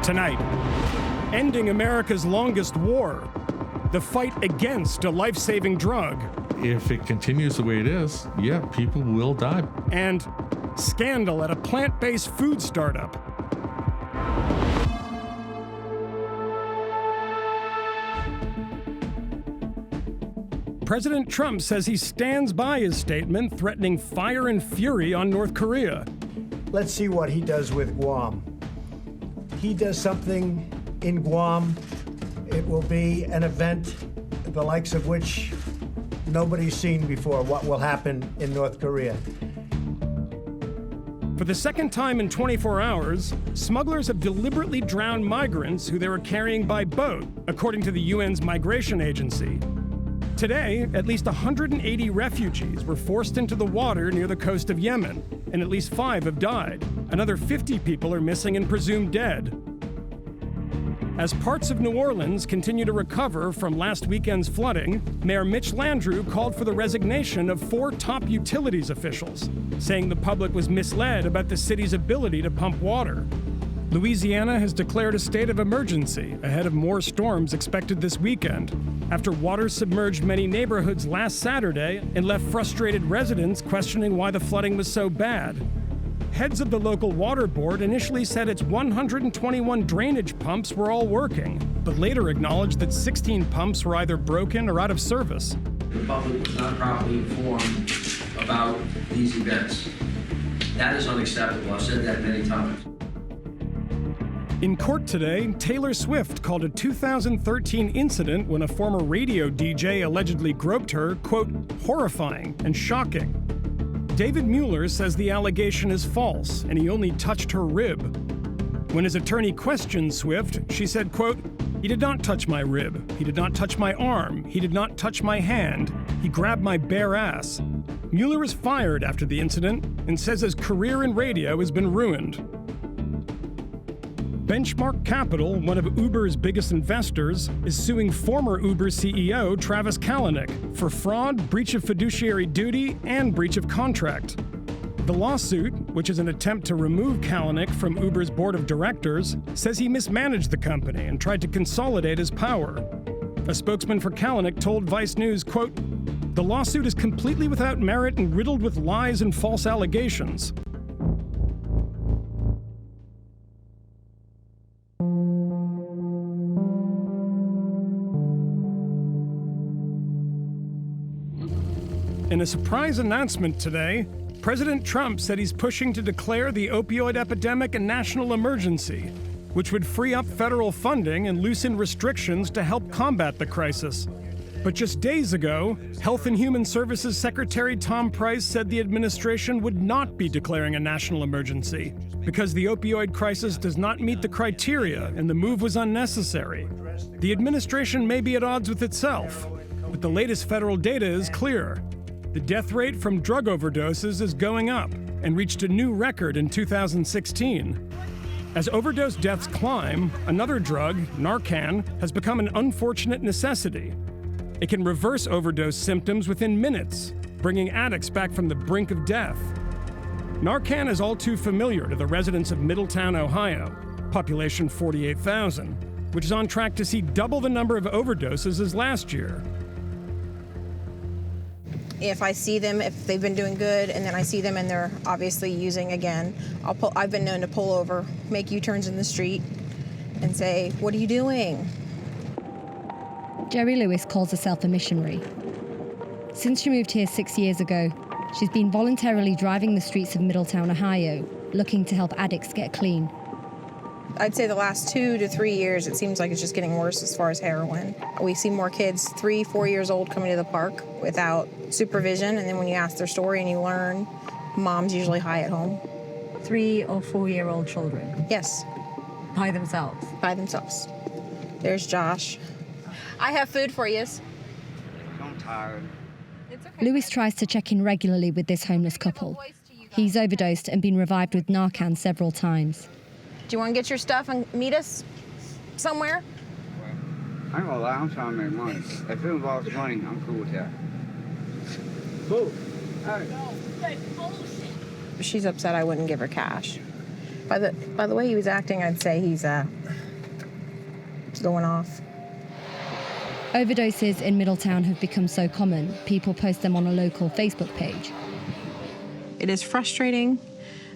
Tonight, ending America's longest war, the fight against a life-saving drug. If it continues the way it is, yeah, people will die. And scandal at a plant-based food startup. President Trump says he stands by his statement threatening fire and fury on North Korea. Let's see what he does with Guam. He does something in Guam, it will be an event the likes of which nobody's seen before, what will happen in North Korea. For the second time in 24 hours, smugglers have deliberately drowned migrants who they were carrying by boat, according to the UN's migration agency. Today, at least 180 refugees were forced into the water near the coast of Yemen, and at least 5 have died. Another 50 people are missing and presumed dead. As parts of New Orleans continue to recover from last weekend's flooding, Mayor Mitch Landrieu called for the resignation of 4 top utilities officials, saying the public was misled about the city's ability to pump water. Louisiana has declared a state of emergency ahead of more storms expected this weekend, after water submerged many neighborhoods last Saturday and left frustrated residents questioning why the flooding was so bad. Heads of the local water board initially said its 121 drainage pumps were all working, but later acknowledged that 16 pumps were either broken or out of service. The public was not properly informed about these events. That is unacceptable. I've said that many times. In court today, Taylor Swift called a 2013 incident when a former radio DJ allegedly groped her, quote, horrifying and shocking. David Mueller says the allegation is false and he only touched her rib. When his attorney questioned Swift, she said, quote, he did not touch my rib. He did not touch my arm. He did not touch my hand. He grabbed my bare ass. Mueller was fired after the incident and says his career in radio has been ruined. Benchmark Capital, one of Uber's biggest investors, is suing former Uber CEO Travis Kalanick for fraud, breach of fiduciary duty, and breach of contract. The lawsuit, which is an attempt to remove Kalanick from Uber's board of directors, says he mismanaged the company and tried to consolidate his power. A spokesman for Kalanick told Vice News, quote, the lawsuit is completely without merit and riddled with lies and false allegations. In a surprise announcement today, President Trump said he's pushing to declare the opioid epidemic a national emergency, which would free up federal funding and loosen restrictions to help combat the crisis. But just days ago, Health and Human Services Secretary Tom Price said the administration would not be declaring a national emergency because the opioid crisis does not meet the criteria and the move was unnecessary. The administration may be at odds with itself, but the latest federal data is clear. The death rate from drug overdoses is going up and reached a new record in 2016. As overdose deaths climb, another drug, Narcan, has become an unfortunate necessity. It can reverse overdose symptoms within minutes, bringing addicts back from the brink of death. Narcan is all too familiar to the residents of Middletown, Ohio, population 48,000, which is on track to see double the number of overdoses as last year. If I see them, if they've been doing good, and then I see them and they're obviously using again, I've been known to pull over, make U-turns in the street, and say, what are you doing? Jerry Lewis calls herself a missionary. Since she moved here 6 years ago, she's been voluntarily driving the streets of Middletown, Ohio, looking to help addicts get clean. I'd say the last 2 to 3 years, it seems like it's just getting worse as far as heroin. We see more kids 3, 4 years old coming to the park without supervision, and then when you ask their story and you learn, mom's usually high at home. 3 or 4-year-old children? Yes. By themselves? By themselves. There's Josh. I have food for you. I'm tired. Lewis tries to check in regularly with this homeless couple. He's overdosed and been revived with Narcan several times. Do you want to get your stuff and meet us somewhere? I ain't gonna lie, I'm trying to make money. If it involves money, I'm cool with that. Cool. All right. She's upset I wouldn't give her cash. By the way he was acting, I'd say he's going off. Overdoses in Middletown have become so common, people post them on a local Facebook page. It is frustrating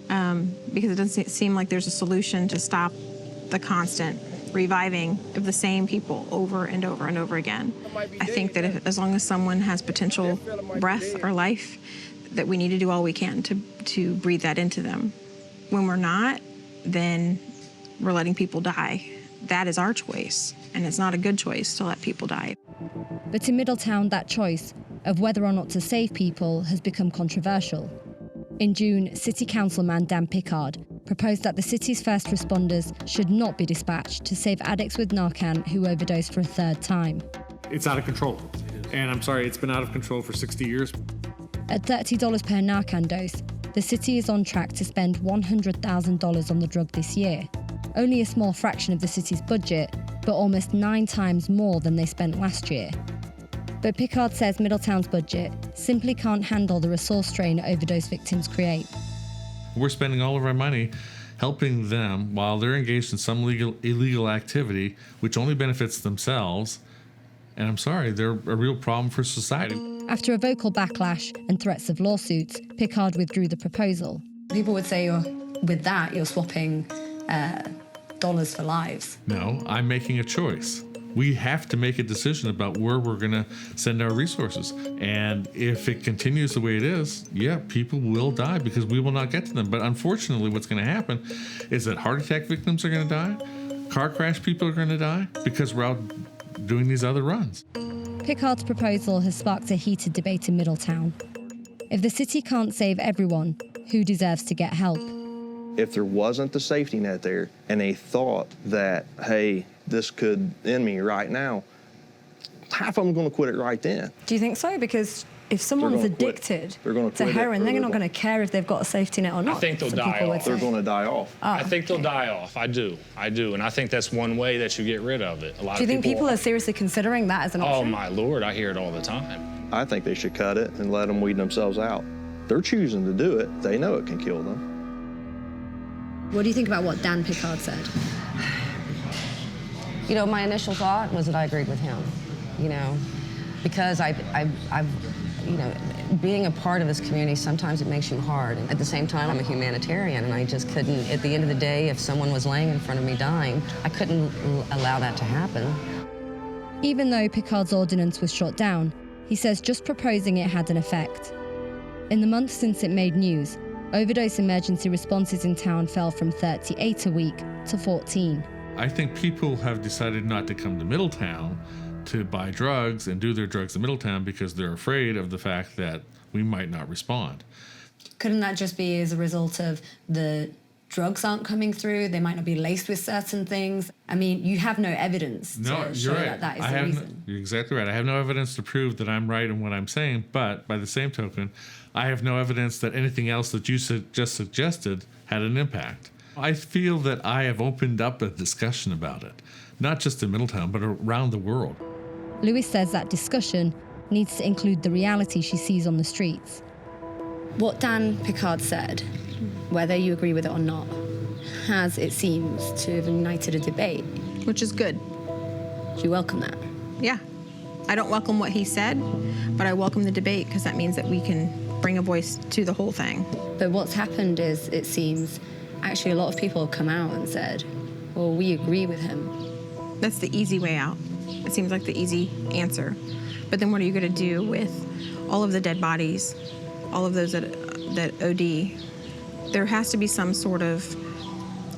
because it doesn't seem like there's a solution to stop the constant reviving of the same people over and over and over again. I think that as long as someone has potential breath or life, that we need to do all we can to breathe that into them. When we're not, then we're letting people die. That is our choice, and it's not a good choice to let people die. But in Middletown, that choice of whether or not to save people has become controversial. In June, City Councilman Dan Pickard proposed that the city's first responders should not be dispatched to save addicts with Narcan who overdose for a third time. It's out of control. And I'm sorry, it's been out of control for 60 years. At $30 per Narcan dose, the city is on track to spend $100,000 on the drug this year. Only a small fraction of the city's budget, but almost 9 times more than they spent last year. But Pickard says Middletown's budget simply can't handle the resource strain overdose victims create. We're spending all of our money helping them while they're engaged in some illegal activity, which only benefits themselves. And I'm sorry, they're a real problem for society. After a vocal backlash and threats of lawsuits, Pickard withdrew the proposal. People would say you're swapping dollars for lives. No, I'm making a choice. We have to make a decision about where we're going to send our resources. And if it continues the way it is, yeah, people will die because we will not get to them. But unfortunately, what's going to happen is that heart attack victims are going to die, car crash people are going to die because we're out doing these other runs. Pickard's proposal has sparked a heated debate in Middletown. If the city can't save everyone, who deserves to get help? If there wasn't the safety net there and they thought that, hey, this could end me right now, half of them are going to quit it right then. Do you think so? Because if someone's addicted to heroin, they're not going to care if they've got a safety net or not. I think they'll die off. They're going to die off. I think they'll die off. I do. And I think that's one way that you get rid of it. Do you think people are seriously considering that as an option? Oh, my Lord, I hear it all the time. I think they should cut it and let them weed themselves out. They're choosing to do it. They know it can kill them. What do you think about what Dan Pickard said? You know, my initial thought was that I agreed with him, because I've being a part of this community, sometimes it makes you hard. And at the same time, I'm a humanitarian, and I just couldn't, at the end of the day, if someone was laying in front of me dying, I couldn't allow that to happen. Even though Pickard's ordinance was shot down, he says just proposing it had an effect. In the months since it made news, overdose emergency responses in town fell from 38 a week to 14. I think people have decided not to come to Middletown to buy drugs and do their drugs in Middletown because they're afraid of the fact that we might not respond. Couldn't that just be as a result of the drugs aren't coming through? They might not be laced with certain things. I mean, you have no evidence to show right. that is the reason. You're exactly right. I have no evidence to prove that I'm right in what I'm saying, but by the same token, I have no evidence that anything else that you just suggested had an impact. I feel that I have opened up a discussion about it, not just in Middletown, but around the world. Lewis says that discussion needs to include the reality she sees on the streets. What Dan Pickard said, whether you agree with it or not, has, it seems, to have ignited a debate. Which is good. Do you welcome that? Yeah. I don't welcome what he said, but I welcome the debate because that means that we can bring a voice to the whole thing. But what's happened is, it seems, actually a lot of people have come out and said, well, we agree with him. That's the easy way out. It seems like the easy answer. But then what are you going to do with all of the dead bodies, all of those that OD? There has to be some sort of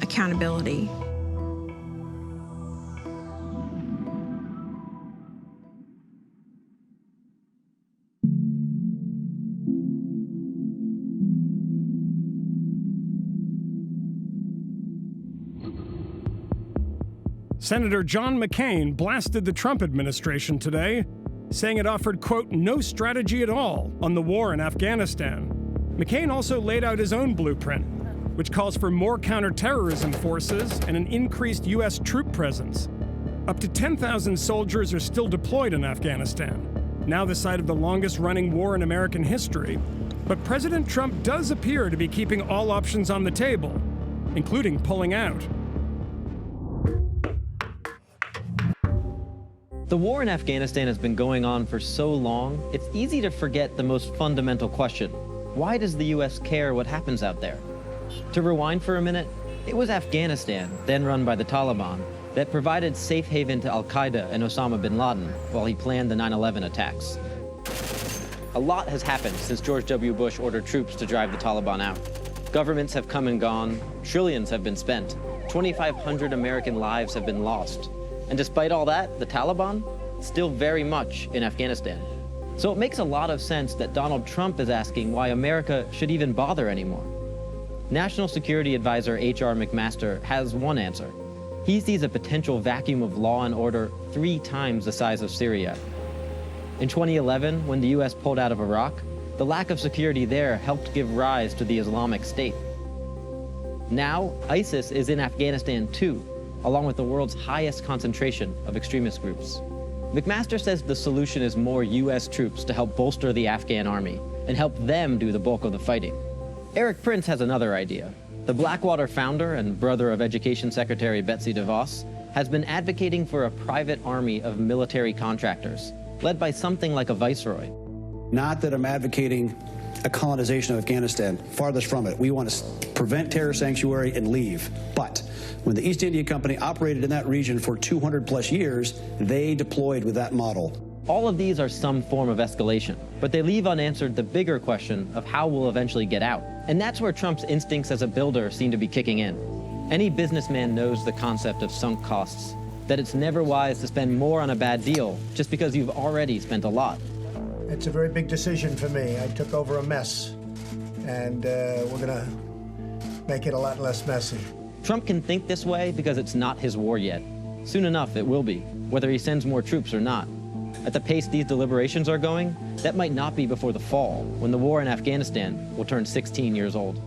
accountability. Senator John McCain blasted the Trump administration today, saying it offered, quote, no strategy at all on the war in Afghanistan. McCain also laid out his own blueprint, which calls for more counterterrorism forces and an increased U.S. troop presence. Up to 10,000 soldiers are still deployed in Afghanistan, now the site of the longest-running war in American history. But President Trump does appear to be keeping all options on the table. including pulling out. The war in Afghanistan has been going on for so long, it's easy to forget the most fundamental question. Why does the US care what happens out there? To rewind for a minute, it was Afghanistan, then run by the Taliban, that provided safe haven to Al-Qaeda and Osama bin Laden while he planned the 9/11 attacks. A lot has happened since George W. Bush ordered troops to drive the Taliban out. Governments have come and gone, trillions have been spent, 2,500 American lives have been lost. And despite all that, the Taliban, still very much in Afghanistan. So it makes a lot of sense that Donald Trump is asking why America should even bother anymore. National Security Advisor H.R. McMaster has one answer. He sees a potential vacuum of law and order 3 times the size of Syria. In 2011, when the US pulled out of Iraq, the lack of security there helped give rise to the Islamic State. Now, ISIS is in Afghanistan too, along with the world's highest concentration of extremist groups. McMaster says the solution is more US troops to help bolster the Afghan army and help them do the bulk of the fighting. Eric Prince has another idea. The Blackwater founder and brother of Education Secretary Betsy DeVos has been advocating for a private army of military contractors, led by something like a viceroy. Not that I'm advocating a colonization of Afghanistan, farthest from it. We want to prevent terror sanctuary and leave. But when the East India Company operated in that region for 200 plus years, they deployed with that model. All of these are some form of escalation, but they leave unanswered the bigger question of how we'll eventually get out. And that's where Trump's instincts as a builder seem to be kicking in. Any businessman knows the concept of sunk costs, that it's never wise to spend more on a bad deal just because you've already spent a lot. It's a very big decision for me. I took over a mess, and we're gonna make it a lot less messy. Trump can think this way because it's not his war yet. Soon enough, it will be, whether he sends more troops or not. At the pace these deliberations are going, that might not be before the fall, when the war in Afghanistan will turn 16 years old.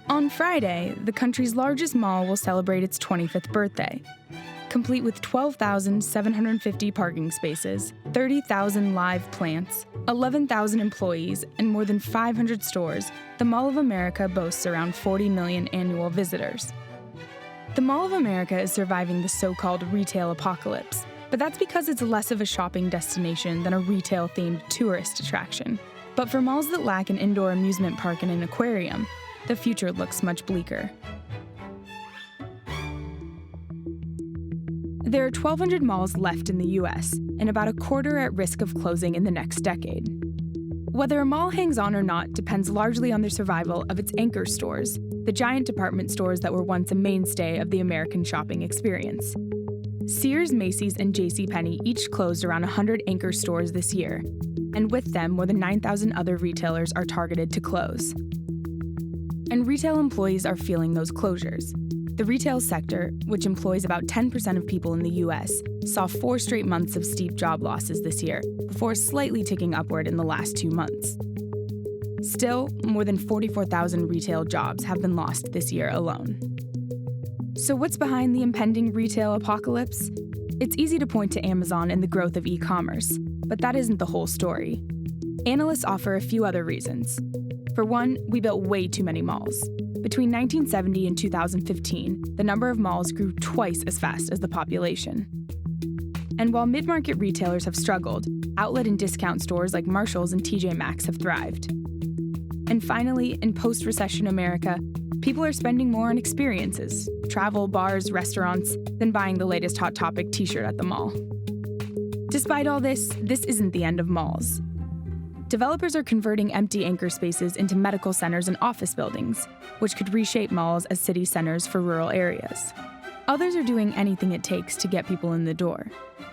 On Friday, the country's largest mall will celebrate its 25th birthday. Complete with 12,750 parking spaces, 30,000 live plants, 11,000 employees, and more than 500 stores, the Mall of America boasts around 40 million annual visitors. The Mall of America is surviving the so-called retail apocalypse, but that's because it's less of a shopping destination than a retail-themed tourist attraction. But for malls that lack an indoor amusement park and an aquarium, the future looks much bleaker. There are 1,200 malls left in the US, and about a quarter at risk of closing in the next decade. Whether a mall hangs on or not depends largely on the survival of its anchor stores, the giant department stores that were once a mainstay of the American shopping experience. Sears, Macy's, and JCPenney each closed around 100 anchor stores this year, and with them, more than 9,000 other retailers are targeted to close. And retail employees are feeling those closures. The retail sector, which employs about 10% of people in the US, saw 4 straight months of steep job losses this year, before slightly ticking upward in the last 2 months. Still, more than 44,000 retail jobs have been lost this year alone. So what's behind the impending retail apocalypse? It's easy to point to Amazon and the growth of e-commerce, but that isn't the whole story. Analysts offer a few other reasons. For one, we built way too many malls. Between 1970 and 2015, the number of malls grew twice as fast as the population. And while mid-market retailers have struggled, outlet and discount stores like Marshall's and TJ Maxx have thrived. And finally, in post-recession America, people are spending more on experiences, travel, bars, restaurants, than buying the latest Hot Topic t-shirt at the mall. Despite all this isn't the end of malls. Developers are converting empty anchor spaces into medical centers and office buildings, which could reshape malls as city centers for rural areas. Others are doing anything it takes to get people in the door.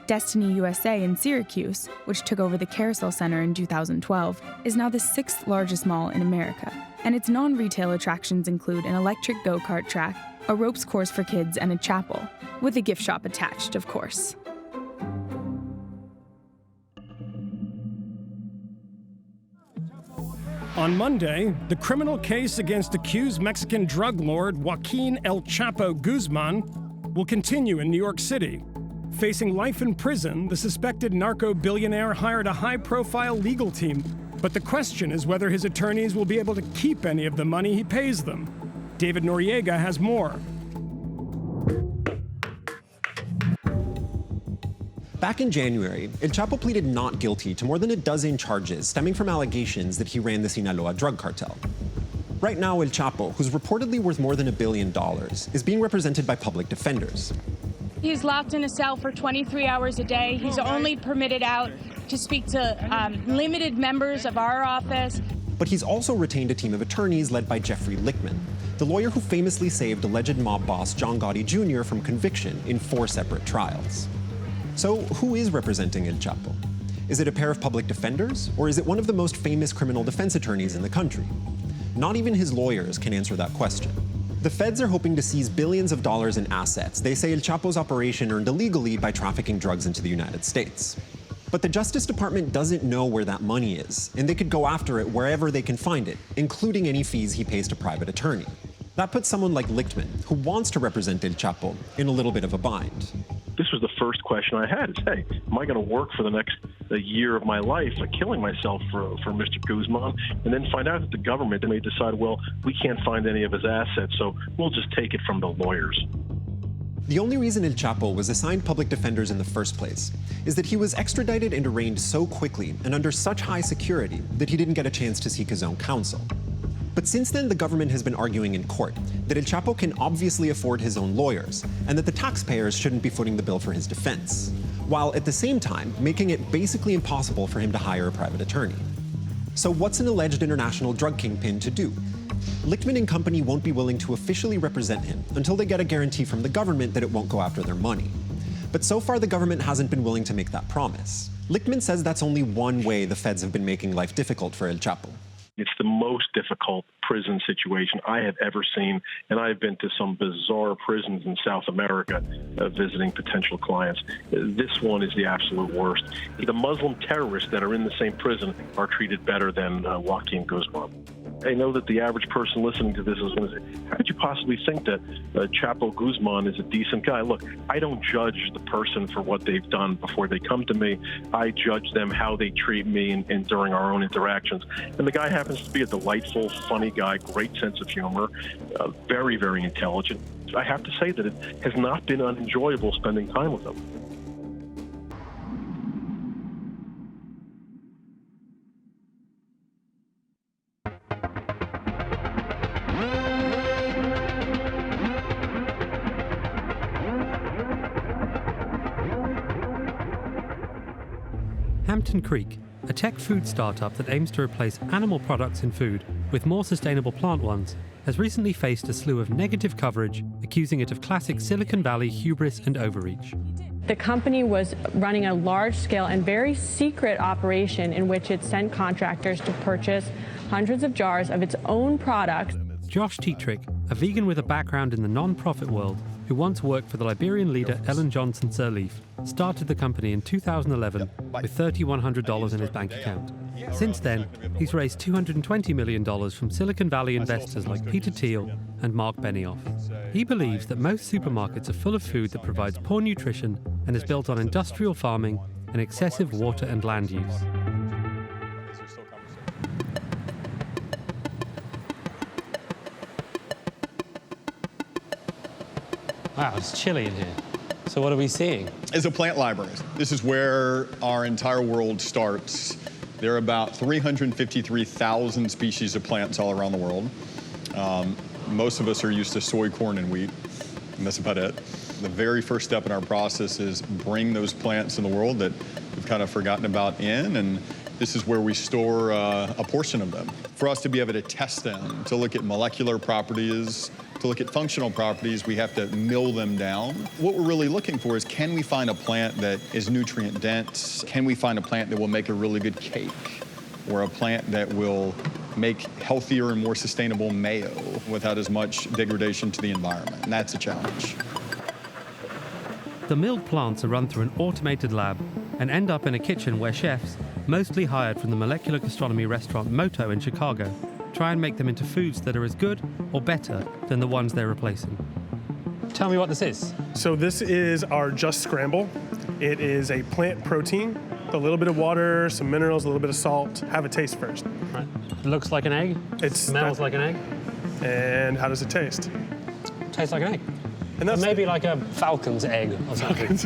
Destiny USA in Syracuse, which took over the Carousel Center in 2012, is now the 6th largest mall in America, and its non-retail attractions include an electric go-kart track, a ropes course for kids, and a chapel, with a gift shop attached, of course. On Monday, the criminal case against accused Mexican drug lord Joaquin El Chapo Guzman will continue in New York City. Facing life in prison, the suspected narco-billionaire hired a high-profile legal team. But the question is whether his attorneys will be able to keep any of the money he pays them. David Noriega has more. Back in January, El Chapo pleaded not guilty to more than a dozen charges stemming from allegations that he ran the Sinaloa drug cartel. Right now, El Chapo, who's reportedly worth more than $1 billion, is being represented by public defenders. He's locked in a cell for 23 hours a day. He's only permitted out to speak to limited members of our office. But he's also retained a team of attorneys led by Jeffrey Lichtman, the lawyer who famously saved alleged mob boss John Gotti Jr. from conviction in 4 separate trials. So who is representing El Chapo? Is it a pair of public defenders, or is it one of the most famous criminal defense attorneys in the country? Not even his lawyers can answer that question. The feds are hoping to seize billions of dollars in assets they say El Chapo's operation earned illegally by trafficking drugs into the United States. But the Justice Department doesn't know where that money is, and they could go after it wherever they can find it, including any fees he pays to private attorney. That puts someone like Lichtman, who wants to represent El Chapo, in a little bit of a bind. This was the first question I had is, hey, am I going to work for the next year of my life killing myself for Mr. Guzman, and then find out that the government may decide, well, we can't find any of his assets, so we'll just take it from the lawyers. The only reason El Chapo was assigned public defenders in the first place is that he was extradited and arraigned so quickly and under such high security that he didn't get a chance to seek his own counsel. But since then, the government has been arguing in court that El Chapo can obviously afford his own lawyers and that the taxpayers shouldn't be footing the bill for his defense, while at the same time making it basically impossible for him to hire a private attorney. So what's an alleged international drug kingpin to do? Lichtman and company won't be willing to officially represent him until they get a guarantee from the government that it won't go after their money. But so far, the government hasn't been willing to make that promise. Lichtman says that's only one way the feds have been making life difficult for El Chapo. It's the most difficult prison situation I have ever seen, and I've been to some bizarre prisons in South America visiting potential clients. This one is the absolute worst. The Muslim terrorists that are in the same prison are treated better than Joaquin Guzman. I know that the average person listening to this is going to say, how could you possibly think that Chapo Guzman is a decent guy? Look, I don't judge the person for what they've done before they come to me. I judge them how they treat me and during our own interactions. And the guy happens to be a delightful, funny guy, great sense of humor, very, very intelligent. I have to say that it has not been unenjoyable spending time with him. Hampton Creek, a tech food startup that aims to replace animal products in food with more sustainable plant ones, has recently faced a slew of negative coverage, accusing it of classic Silicon Valley hubris and overreach. The company was running a large-scale and very secret operation in which it sent contractors to purchase hundreds of jars of its own products. Josh Tetrick, a vegan with a background in the non-profit world, who once worked for the Liberian leader Ellen Johnson Sirleaf, started the company in 2011 with $3,100 in his bank account. Since then, he's raised $220 million from Silicon Valley investors like Peter Thiel and Mark Benioff. He believes that most supermarkets are full of food that provides poor nutrition and is built on industrial farming and excessive water and land use. Wow, it's chilly in here. So what are we seeing? It's a plant library. This is where our entire world starts. There are about 353,000 species of plants all around the world. Most of us are used to soy, corn, and wheat, and that's about it. The very first step in our process is bring those plants in the world that we've kind of forgotten about in, and this is where we store a portion of them. For us to be able to test them, to look at molecular properties, to look at functional properties, we have to mill them down. What we're really looking for is, can we find a plant that is nutrient dense? Can we find a plant that will make a really good cake? Or a plant that will make healthier and more sustainable mayo without as much degradation to the environment? And that's a challenge. The milled plants are run through an automated lab and end up in a kitchen where chefs, mostly hired from the molecular gastronomy restaurant Moto in Chicago, try and make them into foods that are as good or better than the ones they're replacing. Tell me what this is. So this is our Just Scramble. It is a plant protein, a little bit of water, some minerals, a little bit of salt. Have a taste first. Right. It looks like an egg. It smells like an egg. And how does it taste? Tastes like an egg. And that's maybe like a falcon's egg or something.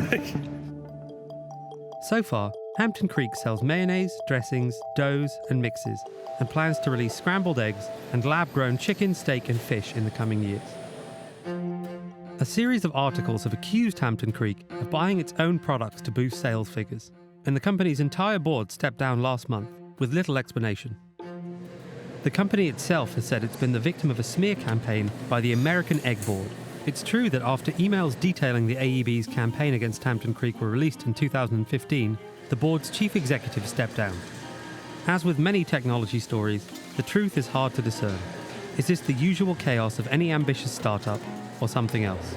So far, Hampton Creek sells mayonnaise, dressings, doughs, and mixes, and plans to release scrambled eggs and lab-grown chicken, steak, and fish in the coming years. A series of articles have accused Hampton Creek of buying its own products to boost sales figures, and the company's entire board stepped down last month with little explanation. The company itself has said it's been the victim of a smear campaign by the American Egg Board. It's true that after emails detailing the AEB's campaign against Hampton Creek were released in 2015, the board's chief executive stepped down. As with many technology stories, the truth is hard to discern. Is this the usual chaos of any ambitious startup, or something else?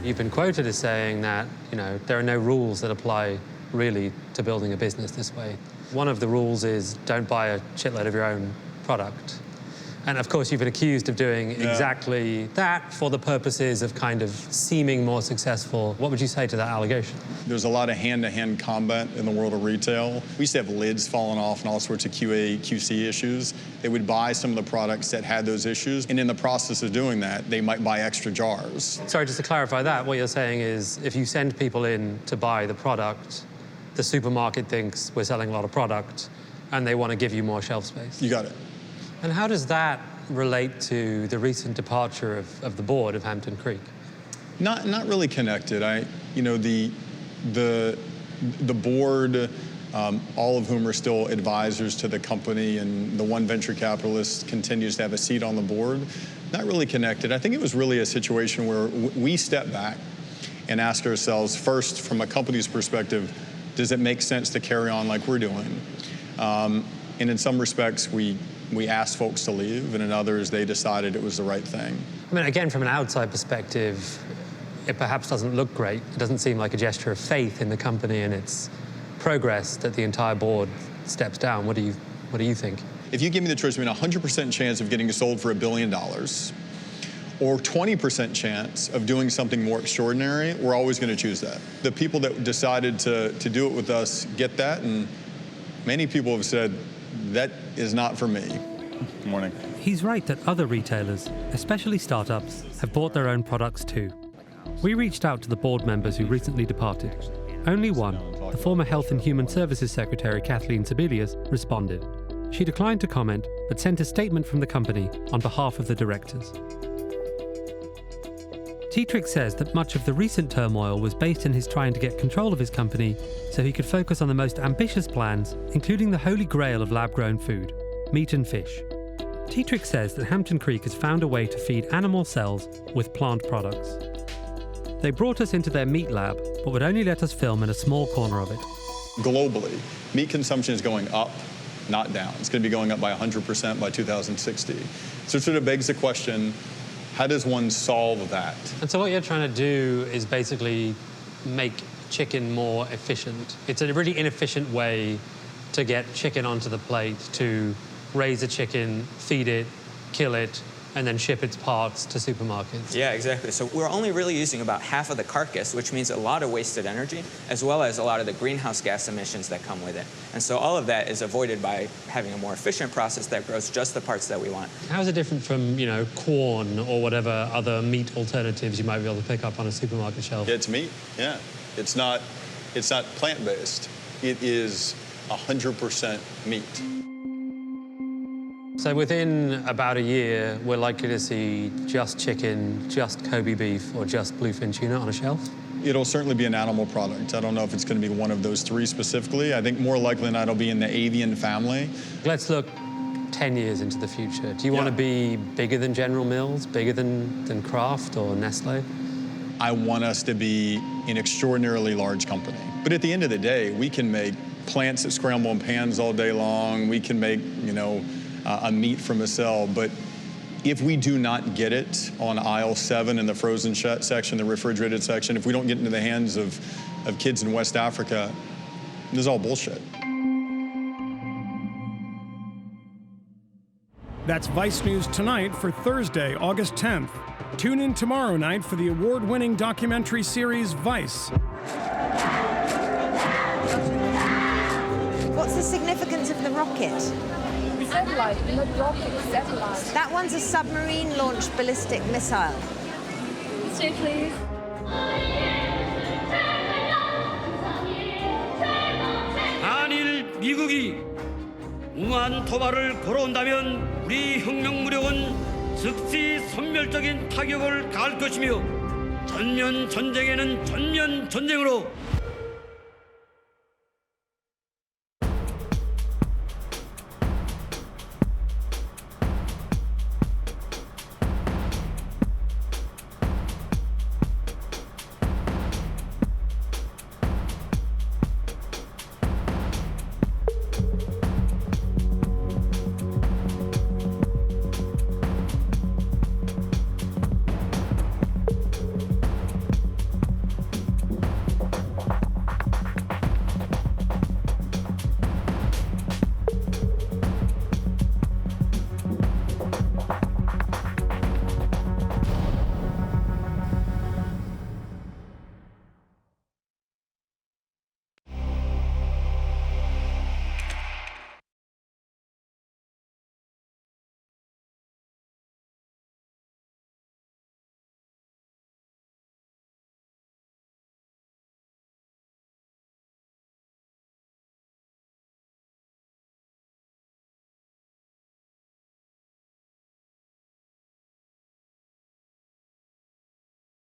You've been quoted as saying that, there are no rules that apply really to building a business this way. One of the rules is don't buy a shitload of your own product. And of course, you've been accused of doing exactly that for the purposes of kind of seeming more successful. What would you say to that allegation? There's a lot of hand-to-hand combat in the world of retail. We used to have lids falling off and all sorts of QA, QC issues. They would buy some of the products that had those issues, and in the process of doing that, they might buy extra jars. Sorry, just to clarify that, what you're saying is if you send people in to buy the product, the supermarket thinks we're selling a lot of product, and they want to give you more shelf space. You got it. And how does that relate to the recent departure of the board of Hampton Creek? Not really connected. The board, all of whom are still advisors to the company, and the one venture capitalist continues to have a seat on the board. Not really connected. I think it was really a situation where we step back and ask ourselves, first, from a company's perspective, does it make sense to carry on like we're doing? And in some respects, we asked folks to leave, and in others, they decided it was the right thing. I mean, again, from an outside perspective, it perhaps doesn't look great. It doesn't seem like a gesture of faith in the company and its progress that the entire board steps down. What do you think? If you give me the choice between a 100% chance of getting sold for $1 billion or 20% chance of doing something more extraordinary, we're always going to choose that. The people that decided to do it with us get that, and many people have said, that is not for me. Good morning. He's right that other retailers, especially startups, have bought their own products too. We reached out to the board members who recently departed. Only one, the former Health and Human Services Secretary Kathleen Sebelius, responded. She declined to comment, but sent a statement from the company on behalf of the directors. Tetrick says that much of the recent turmoil was based in his trying to get control of his company so he could focus on the most ambitious plans, including the holy grail of lab-grown food, meat and fish. Tetrick says that Hampton Creek has found a way to feed animal cells with plant products. They brought us into their meat lab, but would only let us film in a small corner of it. Globally, meat consumption is going up, not down. It's going to be going up by 100% by 2060. So it sort of begs the question, how does one solve that? And so what you're trying to do is basically make chicken more efficient. It's a really inefficient way to get chicken onto the plate, to raise a chicken, feed it, kill it, and then ship its parts to supermarkets. Yeah, exactly. So we're only really using about half of the carcass, which means a lot of wasted energy, as well as a lot of the greenhouse gas emissions that come with it. And so all of that is avoided by having a more efficient process that grows just the parts that we want. How is it different from, corn or whatever other meat alternatives you might be able to pick up on a supermarket shelf? It's meat, yeah. It's not plant-based. It is 100% meat. So within about a year, we're likely to see just chicken, just Kobe beef, or just bluefin tuna on a shelf? It'll certainly be an animal product. I don't know if it's going to be one of those three specifically. I think more likely than not, it'll be in the avian family. Let's look 10 years into the future. Do you want to be bigger than General Mills, bigger than Kraft or Nestle? I want us to be an extraordinarily large company. But at the end of the day, we can make plants that scramble in pans all day long. We can make, a meat from a cell, but if we do not get it on aisle 7 in the frozen section, the refrigerated section, if we don't get into the hands of kids in West Africa, this is all bullshit. That's Vice News Tonight for Thursday, August 10th. Tune in tomorrow night for the award-winning documentary series Vice. What's the significance of the rocket? Satellite, not rocket, satellite. That one's a submarine-launched ballistic missile. Stay, please. 만일 미국이 무한 도발을 걸어온다면 우리 혁명 무력은 즉시 선멸적인 타격을 가할 것이며 전면 전쟁에는 전면 전쟁으로